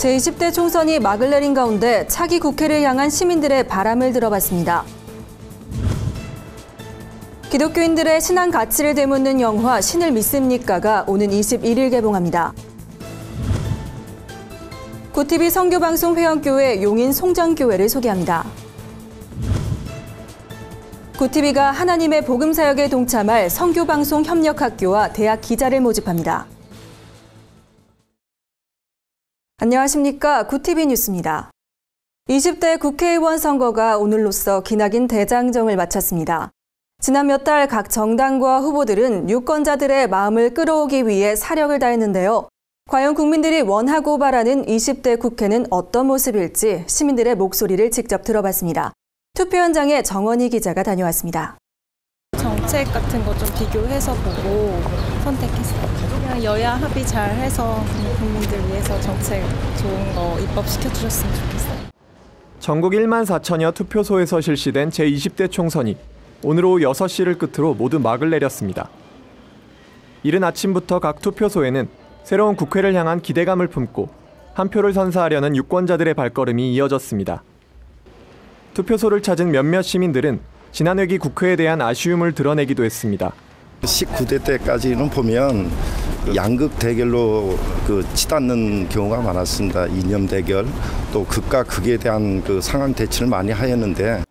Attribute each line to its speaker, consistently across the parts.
Speaker 1: 제20대 총선이 막을 내린 가운데 차기 국회를 향한 시민들의 바람을 들어봤습니다. 기독교인들의 신앙 가치를 되묻는 영화 신을 믿습니까가 오는 21일 개봉합니다. 구TV 선교방송 회원교회 용인 송정교회를 소개합니다. 구TV가 하나님의 복음사역에 동참할 선교방송 협력학교와 대학 기자를 모집합니다. 안녕하십니까. 구TV 뉴스입니다. 20대 국회의원 선거가 오늘로써 기나긴 대장정을 마쳤습니다. 지난 몇 달 각 정당과 후보들은 유권자들의 마음을 끌어오기 위해 사력을 다했는데요. 과연 국민들이 원하고 바라는 20대 국회는 어떤 모습일지 시민들의 목소리를 직접 들어봤습니다. 투표 현장에 정원희 기자가 다녀왔습니다.
Speaker 2: 정책 같은 거 좀 비교해서 보고 선택했어요. 그냥 여야 합의 잘 해서 국민들 위해서 정책 좋은 거 입법시켜 주셨으면 좋겠어요.
Speaker 3: 전국 1만 4천여 투표소에서 실시된 제20대 총선이 오늘 오후 6시를 끝으로 모두 막을 내렸습니다. 이른 아침부터 각 투표소에는 새로운 국회를 향한 기대감을 품고 한 표를 선사하려는 유권자들의 발걸음이 이어졌습니다. 투표소를 찾은 몇몇 시민들은 지난 회기 국회에 대한 아쉬움을 드러내기도 했습니다.
Speaker 4: 19대 때까지는 보면 양극 대결로 치닫는 경우가 많았습니다. 이념 대결, 또 극과 극에 대한 상황 대치를 많이 하였는데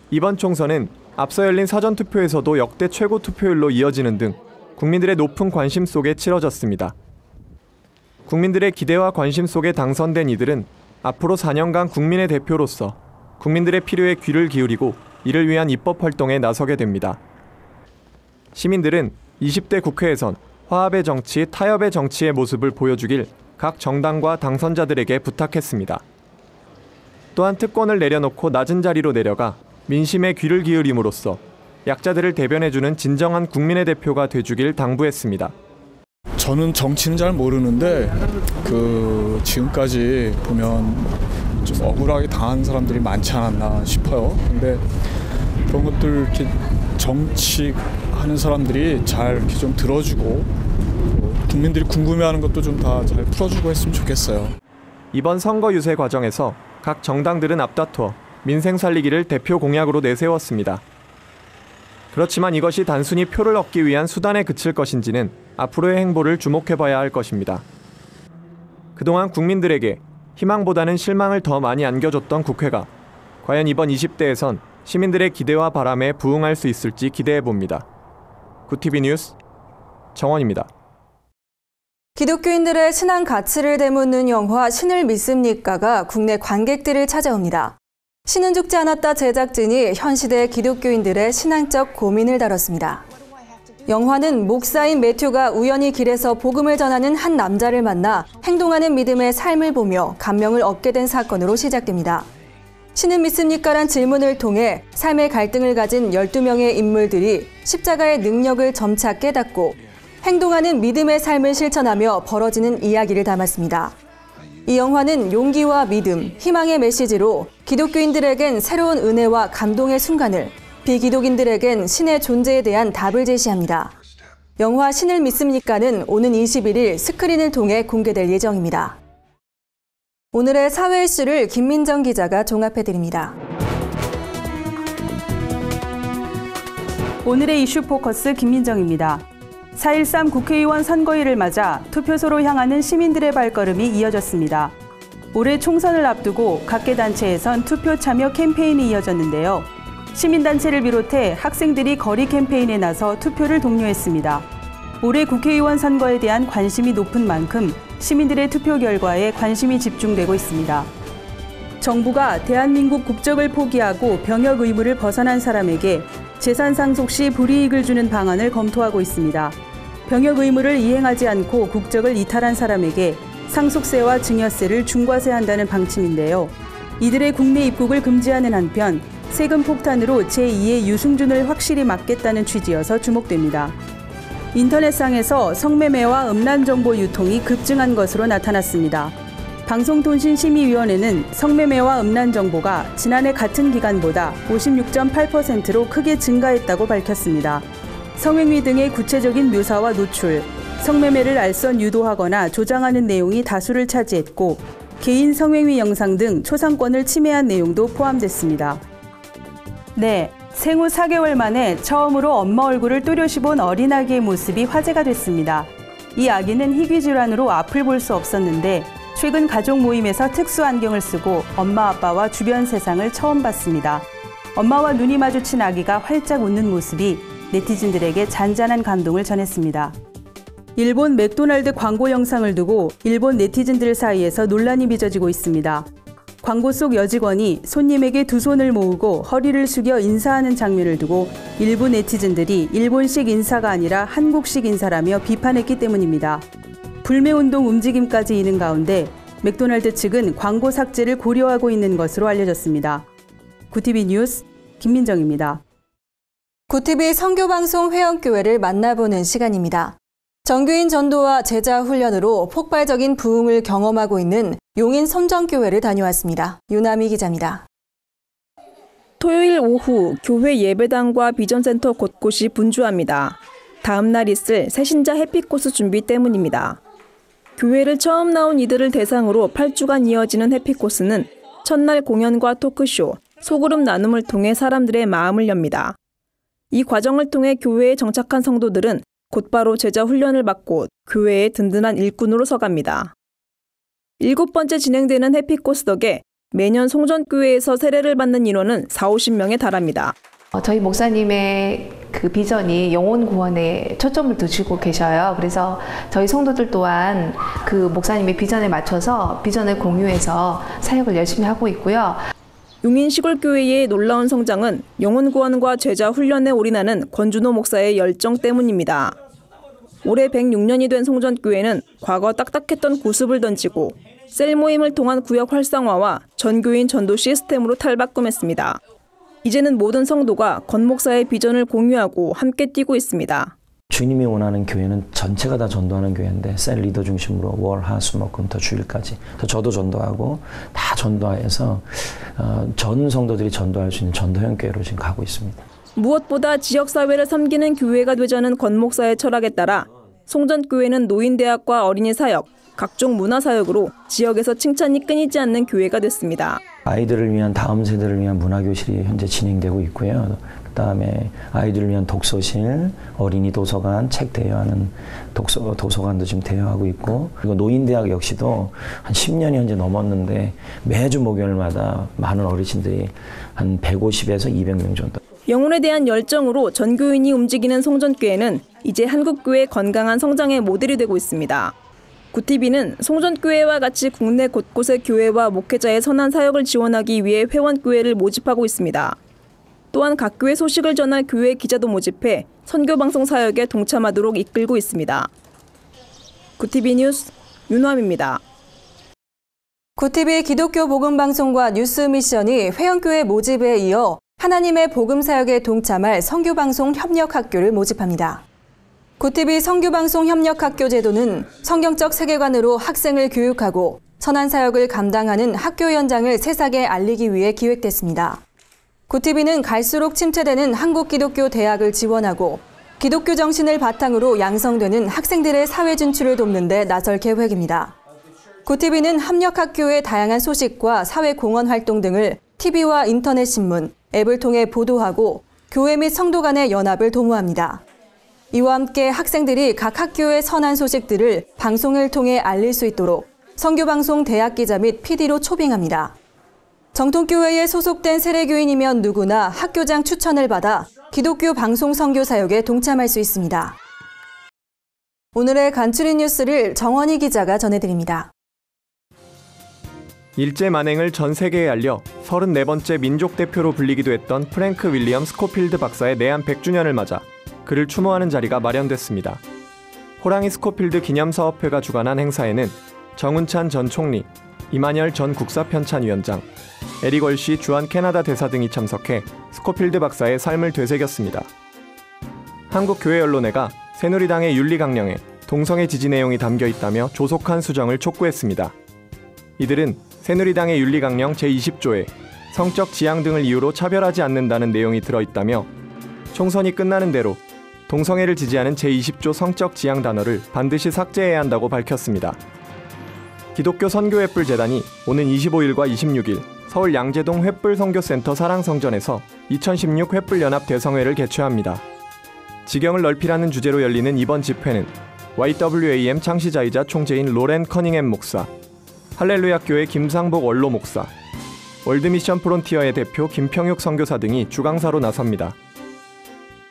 Speaker 3: 이번 총선은 앞서 열린 사전투표에서도 역대 최고 투표율로 이어지는 등 국민들의 높은 관심 속에 치러졌습니다. 국민들의 기대와 관심 속에 당선된 이들은 앞으로 4년간 국민의 대표로서 국민들의 필요에 귀를 기울이고 이를 위한 입법 활동에 나서게 됩니다. 시민들은 20대 국회에선 화합의 정치, 타협의 정치의 모습을 보여주길 각 정당과 당선자들에게 부탁했습니다. 또한 특권을 내려놓고 낮은 자리로 내려가 민심에 귀를 기울임으로써 약자들을 대변해주는 진정한 국민의 대표가 돼주길 당부했습니다.
Speaker 5: 저는 정치는 잘 모르는데 지금까지 보면 좀 억울하게 당한 사람들이 많지 않았나 싶어요. 근데 그런 것들 이렇게 정치하는 사람들이 잘 이렇게 좀 들어주고 국민들이 궁금해하는 것도 좀 다 잘 풀어주고 했으면 좋겠어요.
Speaker 3: 이번 선거 유세 과정에서 각 정당들은 앞다투어 민생 살리기를 대표 공약으로 내세웠습니다. 그렇지만 이것이 단순히 표를 얻기 위한 수단에 그칠 것인지는 앞으로의 행보를 주목해봐야 할 것입니다. 그동안 국민들에게 희망보다는 실망을 더 많이 안겨줬던 국회가 과연 이번 20대에선 시민들의 기대와 바람에 부응할 수 있을지 기대해봅니다. 구TV 뉴스 정원입니다.
Speaker 1: 기독교인들의 신앙 가치를 되묻는 영화 신을 믿습니까가 국내 관객들을 찾아옵니다. 신은 죽지 않았다 제작진이 현 시대 기독교인들의 신앙적 고민을 다뤘습니다. 영화는 목사인 매튜가 우연히 길에서 복음을 전하는 한 남자를 만나 행동하는 믿음의 삶을 보며 감명을 얻게 된 사건으로 시작됩니다. 신은 믿습니까란 질문을 통해 삶의 갈등을 가진 12명의 인물들이 십자가의 능력을 점차 깨닫고 행동하는 믿음의 삶을 실천하며 벌어지는 이야기를 담았습니다. 이 영화는 용기와 믿음, 희망의 메시지로 기독교인들에겐 새로운 은혜와 감동의 순간을, 비기독인들에겐 신의 존재에 대한 답을 제시합니다. 영화 신을 믿습니까는 오는 21일 스크린을 통해 공개될 예정입니다. 오늘의 사회 이슈를 김민정 기자가 종합해드립니다.
Speaker 6: 오늘의 이슈 포커스 김민정입니다. 4.13 국회의원 선거일을 맞아 투표소로 향하는 시민들의 발걸음이 이어졌습니다. 올해 총선을 앞두고 각계 단체에선 투표 참여 캠페인이 이어졌는데요. 시민단체를 비롯해 학생들이 거리 캠페인에 나서 투표를 독려했습니다. 올해 국회의원 선거에 대한 관심이 높은 만큼 시민들의 투표 결과에 관심이 집중되고 있습니다. 정부가 대한민국 국적을 포기하고 병역 의무를 벗어난 사람에게 재산 상속 시 불이익을 주는 방안을 검토하고 있습니다. 병역 의무를 이행하지 않고 국적을 이탈한 사람에게 상속세와 증여세를 중과세한다는 방침인데요. 이들의 국내 입국을 금지하는 한편 세금 폭탄으로 제2의 유승준을 확실히 막겠다는 취지여서 주목됩니다. 인터넷상에서 성매매와 음란 정보 유통이 급증한 것으로 나타났습니다. 방송통신심의위원회는 성매매와 음란 정보가 지난해 같은 기간보다 56.8%로 크게 증가했다고 밝혔습니다. 성행위 등의 구체적인 묘사와 노출, 성매매를 알선 유도하거나 조장하는 내용이 다수를 차지했고 개인 성행위 영상 등 초상권을 침해한 내용도 포함됐습니다. 네, 생후 4개월 만에 처음으로 엄마 얼굴을 또렷이 본 어린아기의 모습이 화제가 됐습니다. 이 아기는 희귀 질환으로 앞을 볼 수 없었는데 최근 가족 모임에서 특수 안경을 쓰고 엄마 아빠와 주변 세상을 처음 봤습니다. 엄마와 눈이 마주친 아기가 활짝 웃는 모습이 네티즌들에게 잔잔한 감동을 전했습니다. 일본 맥도날드 광고 영상을 두고 일본 네티즌들 사이에서 논란이 빚어지고 있습니다. 광고 속 여직원이 손님에게 두 손을 모으고 허리를 숙여 인사하는 장면을 두고 일부 네티즌들이 일본식 인사가 아니라 한국식 인사라며 비판했기 때문입니다. 불매운동 움직임까지 이는 가운데 맥도날드 측은 광고 삭제를 고려하고 있는 것으로 알려졌습니다. 구티비 뉴스 김민정입니다.
Speaker 1: 구티비 선교방송 회원교회를 만나보는 시간입니다. 정교인 전도와 제자 훈련으로 폭발적인 부흥을 경험하고 있는 용인 섬정교회를 다녀왔습니다. 유남희 기자입니다.
Speaker 7: 토요일 오후 교회 예배당과 비전센터 곳곳이 분주합니다. 다음 날 있을 새신자 해피코스 준비 때문입니다. 교회를 처음 나온 이들을 대상으로 8주간 이어지는 해피코스는 첫날 공연과 토크쇼, 소그룹 나눔을 통해 사람들의 마음을 엽니다. 이 과정을 통해 교회에 정착한 성도들은 곧바로 제자 훈련을 받고 교회의 든든한 일꾼으로 서갑니다. 7번째 진행되는 해피코스 덕에 매년 송전교회에서 세례를 받는 인원은 40~50명에 달합니다.
Speaker 8: 저희 목사님의 그 비전이 영혼 구원에 초점을 두시고 계셔요. 그래서 저희 성도들 또한 그 목사님의 비전에 맞춰서 비전을 공유해서 사역을 열심히 하고 있고요.
Speaker 7: 용인 시골교회의 놀라운 성장은 영혼 구원과 제자 훈련에 올인하는 권준호 목사의 열정 때문입니다. 올해 106년이 된 송전교회는 과거 딱딱했던 구습을 던지고 셀 모임을 통한 구역 활성화와 전교인 전도 시스템으로 탈바꿈했습니다. 이제는 모든 성도가 권 목사의 비전을 공유하고 함께 뛰고 있습니다.
Speaker 9: 주님이 원하는 교회는 전체가 다 전도하는 교회인데 셀 리더 중심으로 월, 화, 수, 목, 금, 토, 주일까지 저도 전도하고 다 전도해서 전 성도들이 전도할 수 있는 전도형 교회로 지금 가고 있습니다.
Speaker 7: 무엇보다 지역사회를 섬기는 교회가 되자는 권 목사의 철학에 따라 송전교회는 노인대학과 어린이 사역, 각종 문화사역으로 지역에서 칭찬이 끊이지 않는 교회가 됐습니다.
Speaker 9: 아이들을 위한 다음 세대를 위한 문화교실이 현재 진행되고 있고요. 그다음에 아이들을 위한 독서실, 어린이 도서관, 책 대여하는 도서관도 지금 대여하고 있고, 그리고 노인대학 역시도 한 10년이 현재 넘었는데 매주 목요일마다 많은 어르신들이 한 150에서 200명 정도.
Speaker 7: 영혼에 대한 열정으로 전교인이 움직이는 송전교회는 이제 한국교회의 건강한 성장의 모델이 되고 있습니다. 구티비는 송전교회와 같이 국내 곳곳의 교회와 목회자의 선한 사역을 지원하기 위해 회원교회를 모집하고 있습니다. 또한 각 교회 소식을 전할 교회 기자도 모집해 선교방송 사역에 동참하도록 이끌고 있습니다. 구티비 뉴스 윤화입니다.
Speaker 1: 구티비 기독교 복음방송과 뉴스 미션이 회원교회 모집에 이어 하나님의 복음 사역에 동참할 선교방송 협력학교를 모집합니다. 구티비 선교방송 협력학교 제도는 성경적 세계관으로 학생을 교육하고 선한 사역을 감당하는 학교 현장을 세상에 알리기 위해 기획됐습니다. 구티비는 갈수록 침체되는 한국 기독교 대학을 지원하고 기독교 정신을 바탕으로 양성되는 학생들의 사회 진출을 돕는 데 나설 계획입니다. 구티비는 협력학교의 다양한 소식과 사회 공헌 활동 등을 TV와 인터넷 신문, 앱을 통해 보도하고 교회 및 성도 간의 연합을 도모합니다. 이와 함께 학생들이 각 학교의 선한 소식들을 방송을 통해 알릴 수 있도록 선교방송 대학 기자 및 PD로 초빙합니다. 정통교회에 소속된 세례교인이면 누구나 학교장 추천을 받아 기독교 방송 선교 사역에 동참할 수 있습니다. 오늘의 간추린 뉴스를 정원희 기자가 전해드립니다.
Speaker 3: 일제 만행을 전 세계에 알려 34번째 민족 대표로 불리기도 했던 프랭크 윌리엄 스코필드 박사의 내한 100주년을 맞아 그를 추모하는 자리가 마련됐습니다. 호랑이 스코필드 기념사업회가 주관한 행사에는 정운찬 전 총리, 이만열 전 국사편찬위원장, 에릭 월시 주한 캐나다 대사 등이 참석해 스코필드 박사의 삶을 되새겼습니다. 한국교회언론회가 새누리당의 윤리강령에 동성애 지지 내용이 담겨 있다며 조속한 수정을 촉구했습니다. 이들은 새누리당의 윤리강령 제20조에 성적 지향 등을 이유로 차별하지 않는다는 내용이 들어있다며 총선이 끝나는 대로 동성애를 지지하는 제20조 성적 지향 단어를 반드시 삭제해야 한다고 밝혔습니다. 기독교 선교 횃불 재단이 오는 25일과 26일 서울 양재동 횃불 선교센터 사랑성전에서 2016 횃불 연합 대성회를 개최합니다. 지경을 넓히라는 주제로 열리는 이번 집회는 YWAM 창시자이자 총재인 로렌 커닝햄 목사, 할렐루야 교회 김상복 원로 목사, 월드미션 프론티어의 대표 김평육 선교사 등이 주강사로 나섭니다.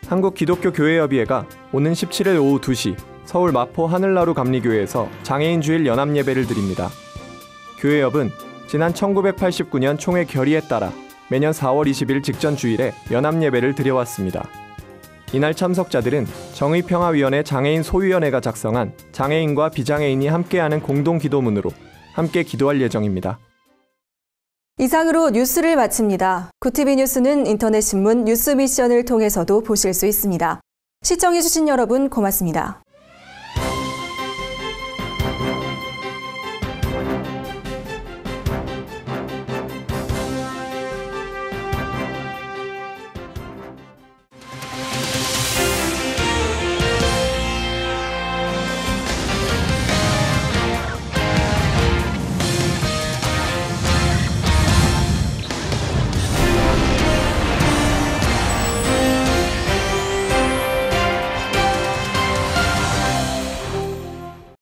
Speaker 3: 한국기독교교회협의회가 오는 17일 오후 2시 서울 마포 하늘나루 감리교회에서 장애인주일 연합예배를 드립니다. 교회협은 지난 1989년 총회 결의에 따라 매년 4월 20일 직전 주일에 연합예배를 드려왔습니다. 이날 참석자들은 정의평화위원회 장애인 소위원회가 작성한 장애인과 비장애인이 함께하는 공동기도문으로 함께 기도할 예정입니다.
Speaker 1: 이상으로 뉴스를 마칩니다. 구티비 뉴스는 인터넷 신문 뉴스 미션을 통해서도 보실 수 있습니다. 시청해주신 여러분 고맙습니다.